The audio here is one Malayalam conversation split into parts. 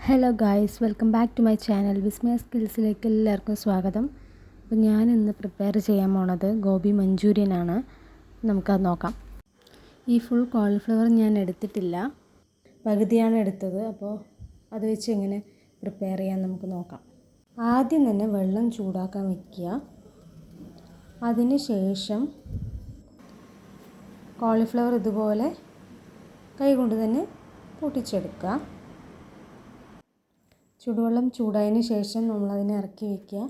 Hello guys, welcome back to my channel. Vismaya സ്കിൽസിലേക്ക് എല്ലാവർക്കും സ്വാഗതം. അപ്പോൾ ഞാൻ ഇന്ന് പ്രിപ്പയർ ചെയ്യാൻ പോണത് ഗോബി മഞ്ചൂരിയനാണ്. നമുക്കത് നോക്കാം. ഈ ഫുൾ കോളിഫ്ലവർ ഞാൻ എടുത്തിട്ടില്ല, പകുതിയാണ് എടുത്തത്. അപ്പോൾ അത് വെച്ച് എങ്ങനെ പ്രിപ്പയർ ചെയ്യാൻ നമുക്ക് നോക്കാം. ആദ്യം തന്നെ വെള്ളം ചൂടാക്കാൻ വയ്ക്കുക. അതിന് ശേഷം കോളിഫ്ലവർ ഇതുപോലെ കൈകൊണ്ട് തന്നെ പൊട്ടിച്ചെടുക്കുക. ചൂടുവെള്ളം ചൂടായതിന് ശേഷം നമ്മളതിനെ ഇറക്കി വയ്ക്കുക.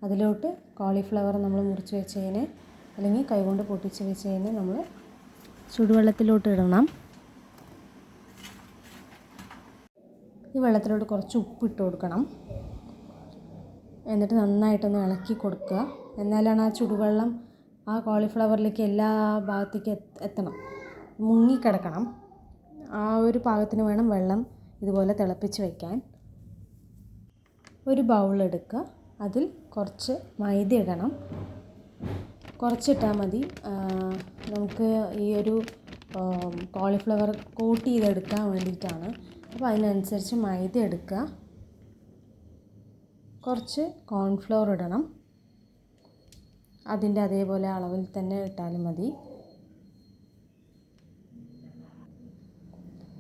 അതിലോട്ട് കോളിഫ്ലവർ നമ്മൾ മുറിച്ച് വെച്ചതിന് അല്ലെങ്കിൽ കൈകൊണ്ട് പൊട്ടിച്ച് വെച്ചതിന് നമ്മൾ ചൂടുവെള്ളത്തിലോട്ട് ഇടണം. ഈ വെള്ളത്തിലോട്ട് കുറച്ച് ഉപ്പിട്ട് കൊടുക്കണം. എന്നിട്ട് നന്നായിട്ടൊന്ന് ഇളക്കി കൊടുക്കുക. എന്നാലാണ് ആ ചൂടുവെള്ളം ആ കോളിഫ്ലവറിലേക്ക് എല്ലാ ഭാഗത്തേക്കും എത്തണം, മുങ്ങിക്കിടക്കണം. ആ ഒരു പാകത്തിന് വേണം വെള്ളം ഇതുപോലെ തിളപ്പിച്ച് വയ്ക്കാൻ. ഒരു ബൗളെടുക്കുക. അതിൽ കുറച്ച് മൈദ ഇടണം. കുറച്ചിട്ടാൽ മതി. നമുക്ക് ഈ ഒരു കോളിഫ്ലവർ കോട്ട് ചെയ്തെടുക്കാൻ വേണ്ടിയിട്ടാണ്. അപ്പോൾ അതിനനുസരിച്ച് മൈദ എടുക്കുക. കുറച്ച് കോൺഫ്ലവർ ഇടണം. അതിൻ്റെ അതേപോലെ അളവിൽ തന്നെ ഇട്ടാലും മതി.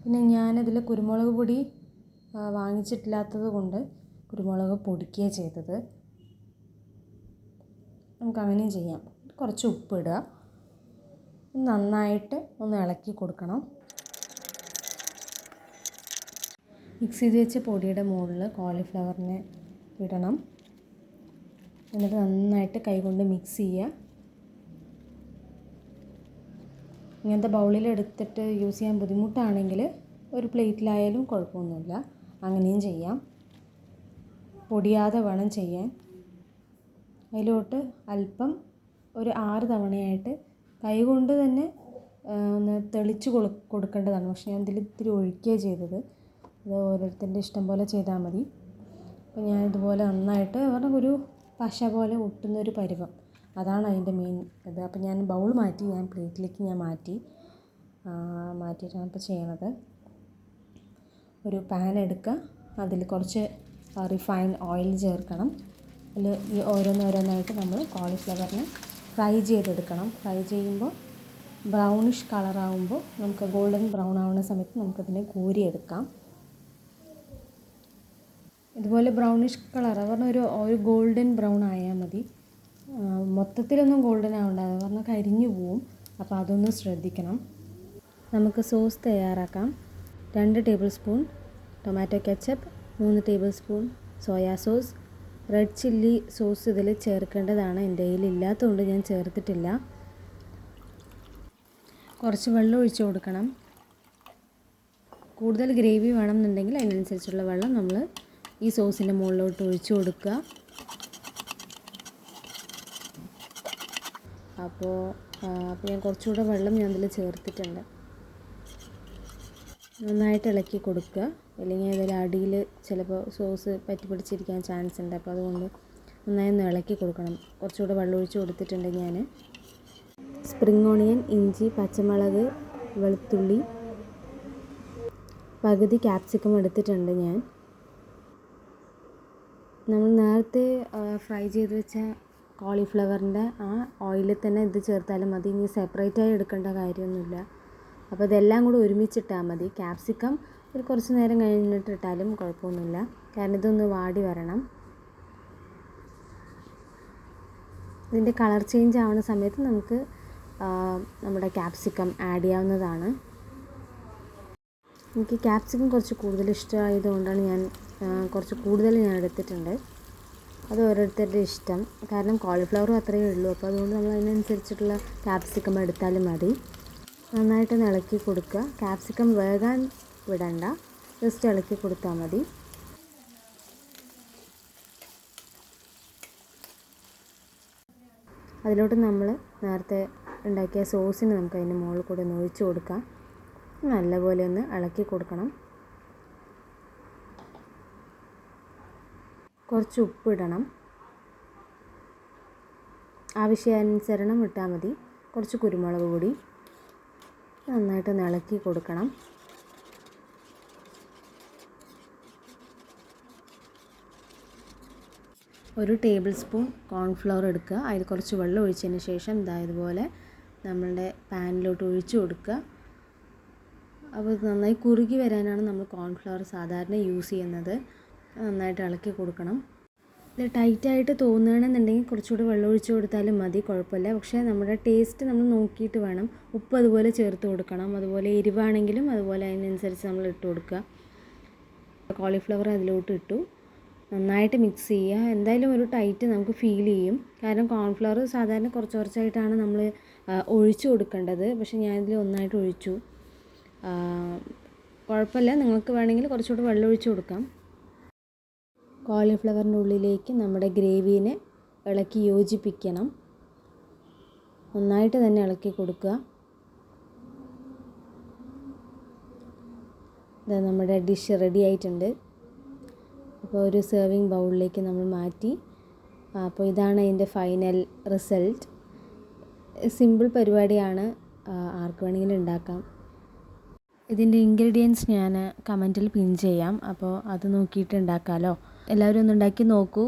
പിന്നെ ഞാനതിൽ കുരുമുളക് പൊടി വാങ്ങിച്ചിട്ടില്ലാത്തത് കൊണ്ട് കുരുമുളക് പൊടിക്കുകയാണ് ചെയ്തത്. നമുക്കങ്ങനെയും ചെയ്യാം. കുറച്ച് ഉപ്പിടുക. നന്നായിട്ട് ഒന്ന് ഇളക്കി കൊടുക്കണം. മിക്സ് ചെയ്ത് വെച്ച പൊടിയുടെ മുകളിൽ കോളിഫ്ലവറിനെ ഇടണം. എന്നിട്ട് നന്നായിട്ട് കൈകൊണ്ട് മിക്സ് ചെയ്യുക. ഇങ്ങനത്തെ ബൗളിൽ എടുത്തിട്ട് യൂസ് ചെയ്യാൻ ബുദ്ധിമുട്ടാണെങ്കിൽ ഒരു പ്ലേറ്റിലായാലും കുഴപ്പമൊന്നുമില്ല, അങ്ങനെയും ചെയ്യാം. പൊടിയാതെ വേണം ചെയ്യാൻ. അതിലോട്ട് അല്പം ഒരു 6 തവണയായിട്ട് കൈകൊണ്ട് തന്നെ ഒന്ന് തെളിച്ച് കൊടുക്കേണ്ടതാണ്. പക്ഷേ ഞാൻ ഇതിൽ ഇത്തിരി ഒഴിക്കുകയാണ് ചെയ്തത്. അത് ഓരോരുത്തരുടെ ഇഷ്ടം പോലെ ചെയ്താൽ മതി. അപ്പോൾ ഞാൻ ഇതുപോലെ നന്നായിട്ട് ഒരു പശ പോലെ ഒട്ടുന്നൊരു പരുവം, അതാണ് അതിൻ്റെ മെയിൻ ഇത്. അപ്പോൾ ഞാൻ ബൗൾ മാറ്റി, ഞാൻ പ്ലേറ്റിലേക്ക് മാറ്റിയിട്ടാണ് ഇപ്പോൾ ചെയ്യണത്. ഒരു പാൻ എടുക്കുക. അതിൽ കുറച്ച് റിഫൈൻഡ് ഓയിൽ ചേർക്കണം. അതിൽ ഈ ഓരോന്നോരോന്നായിട്ട് നമ്മൾ കോളിഫ്ലവറിനെ ഫ്രൈ ചെയ്തെടുക്കണം. ഫ്രൈ ചെയ്യുമ്പോൾ ബ്രൗണിഷ് കളറാകുമ്പോൾ, നമുക്ക് ഗോൾഡൻ ബ്രൗൺ ആവുന്ന സമയത്ത് നമുക്കതിനെ കോരിയെടുക്കാം. ഇതുപോലെ ബ്രൗണിഷ് കളർ പറഞ്ഞാൽ ഒരു ഗോൾഡൻ ബ്രൗൺ ആയാൽ മതി. മൊത്തത്തിലൊന്നും ഗോൾഡൻ ആവണ്ടാകും, പറഞ്ഞാൽ കരിഞ്ഞു പോവും. അപ്പോൾ അതൊന്ന് ശ്രദ്ധിക്കണം. നമുക്ക് സോസ് തയ്യാറാക്കാം. 2 table spoon tomato ketchup, 3 table spoon soya sauce, red chilli sauce ഇതിൽ ചേർക്കേണ്ടതാണ്. എൻ്റെ കയ്യിൽ ഇല്ലാത്തതുകൊണ്ട് ഞാൻ ചേർത്തിട്ടില്ല. കുറച്ച് വെള്ളം ഒഴിച്ച് കൊടുക്കണം. കൂടുതൽ ഗ്രേവി വേണമെന്നുണ്ടെങ്കിൽ അതിനനുസരിച്ചുള്ള വെള്ളം നമ്മൾ ഈ സോസിൻ്റെ മുകളിലോട്ട് ഒഴിച്ച് കൊടുക്കുക. അപ്പോൾ ഞാൻ കുറച്ചുകൂടെ വെള്ളം ഞാൻ ഇതിൽ ചേർത്തിട്ടുണ്ട്. നന്നായിട്ട് ഇളക്കി കൊടുക്കുക. അല്ലെങ്കിൽ അതിൽ അടിയിൽ ചിലപ്പോൾ സോസ് പറ്റി പിടിച്ചിരിക്കാൻ ചാൻസ് ഉണ്ട്. അപ്പോൾ അതുകൊണ്ട് നന്നായി ഒന്ന് ഇളക്കി കൊടുക്കണം. കുറച്ചുകൂടെ വെള്ളം ഒഴിച്ച് കൊടുത്തിട്ടുണ്ട്. ഞാൻ സ്പ്രിംഗ് ഓണിയൻ, ഇഞ്ചി, പച്ചമുളക്, വെളുത്തുള്ളി, പകുതി ക്യാപ്സിക്കം എടുത്തിട്ടുണ്ട്. നമ്മൾ നേരത്തെ ഫ്രൈ ചെയ്ത് വെച്ച കോളിഫ്ലവറിൻ്റെ ആ ഓയിലിൽ തന്നെ ഇത് ചേർത്താലും മതി. ഇനി സെപ്പറേറ്റായി എടുക്കേണ്ട കാര്യമൊന്നുമില്ല. അപ്പോൾ ഇതെല്ലാം കൂടി ഒരുമിച്ചിട്ടാൽ മതി. ക്യാപ്സിക്കം ഒരു കുറച്ച് നേരം കഴിഞ്ഞിട്ടിട്ടാലും കുഴപ്പമൊന്നുമില്ല, കാരണം ഇതൊന്ന് വാടി വരണം. ഇതിൻ്റെ കളർ ചേഞ്ച് ആവുന്ന സമയത്ത് നമുക്ക് നമ്മുടെ ക്യാപ്സിക്കം ആഡ് ചെയ്യാവുന്നതാണ്. എനിക്ക് ക്യാപ്സിക്കം കുറച്ച് കൂടുതൽ ഇഷ്ടമായതുകൊണ്ടാണ് ഞാൻ കുറച്ച് കൂടുതൽ ഞാൻ എടുത്തിട്ടുണ്ട്. അത് ഓരോരുത്തരുടെ ഇഷ്ടം, കാരണം കോളിഫ്ലവറും അത്രയേ ഉള്ളൂ. അപ്പോൾ അതുകൊണ്ട് നമ്മൾ അതിനനുസരിച്ചിട്ടുള്ള ക്യാപ്സിക്കം എടുത്താലും മതി. നന്നായിട്ടൊന്ന് ഇളക്കി കൊടുക്കുക. ക്യാപ്സിക്കം വേകാൻ വിടണ്ട, ജസ്റ്റ് ഇളക്കി കൊടുത്താൽ മതി. അതിലോട്ട് നമ്മൾ നേരത്തെ ഉണ്ടാക്കിയ സോസിന് നമുക്ക് അതിൻ്റെ മുകളിൽ കൂടെ ഒന്ന് ഒഴിച്ച് കൊടുക്കാം. നല്ലപോലെ ഒന്ന് ഇളക്കി കൊടുക്കണം. കുറച്ച് ഉപ്പിടണം. ആവശ്യാനുസരണം ഇട്ടാൽ മതി. കുറച്ച് കുരുമുളക് പൊടി നന്നായിട്ടൊന്ന് ഇളക്കി കൊടുക്കണം. ഒരു ടേബിൾ സ്പൂൺ കോൺഫ്ലവർ എടുക്കുക, അതിൽ കുറച്ച് വെള്ളം ഒഴിച്ചതിന് ശേഷം ഇതുപോലെ നമ്മളുടെ പാനിലോട്ട് ഒഴിച്ച് കൊടുക്കുക. അപ്പോൾ ഇത് നന്നായി കുറുകി വരാനാണ് നമ്മൾ കോൺഫ്ലവർ സാധാരണ യൂസ് ചെയ്യുന്നത്. നന്നായിട്ട് ഇളക്കി കൊടുക്കണം. ഇത് ടൈറ്റായിട്ട് തോന്നുകയാണെന്നുണ്ടെങ്കിൽ കുറച്ചുകൂടി വെള്ളം ഒഴിച്ച് കൊടുത്താലും മതി, കുഴപ്പമില്ല. പക്ഷേ നമ്മുടെ ടേസ്റ്റ് നമ്മൾ നോക്കിയിട്ട് വേണം. ഉപ്പ് അതുപോലെ ചേർത്ത് കൊടുക്കണം. അതുപോലെ എരിവാണെങ്കിലും അതുപോലെ അതിനനുസരിച്ച് നമ്മൾ ഇട്ട് കൊടുക്കുക. കോളിഫ്ലവർ അതിലോട്ട് ഇട്ടു, നന്നായിട്ട് മിക്സ് ചെയ്യുക. എന്തായാലും ഒരു ടൈറ്റ് നമുക്ക് ഫീൽ ചെയ്യും, കാരണം കോൺഫ്ലവർ സാധാരണ കുറച്ച് കുറച്ചായിട്ടാണ് നമ്മൾ ഒഴിച്ചു കൊടുക്കേണ്ടത്. പക്ഷേ ഞാനിതിൽ ഒന്നായിട്ട് ഒഴിച്ചു. കുഴപ്പമില്ല, നിങ്ങൾക്ക് വേണമെങ്കിൽ കുറച്ചുകൂടി വെള്ളം ഒഴിച്ച് കൊടുക്കാം. കോളിഫ്ലവറിൻ്റെ ഉള്ളിലേക്ക് നമ്മുടെ ഗ്രേവീനെ ഇളക്കി യോജിപ്പിക്കണം. നന്നായിട്ട് തന്നെ ഇളക്കി കൊടുക്കുക. ഇത് നമ്മുടെ ഡിഷ് റെഡി ആയിട്ടുണ്ട്. അപ്പോൾ ഒരു സെർവിങ് ബൗളിലേക്ക് നമ്മൾ മാറ്റി. അപ്പോൾ ഇതാണ് അതിൻ്റെ ഫൈനൽ റിസൾട്ട്. സിമ്പിൾ പരിപാടിയാണ്, ആർക്ക് വേണമെങ്കിലും ഉണ്ടാക്കാം. ഇതിൻ്റെ ഇൻഗ്രീഡിയൻസ് ഞാൻ കമൻറ്റിൽ പിൻ ചെയ്യാം, അപ്പോൾ അത് നോക്കിയിട്ട് ഉണ്ടാക്കാമല്ലോ. എല്ലാവരും ഒന്ന് ഉണ്ടാക്കി നോക്കൂ.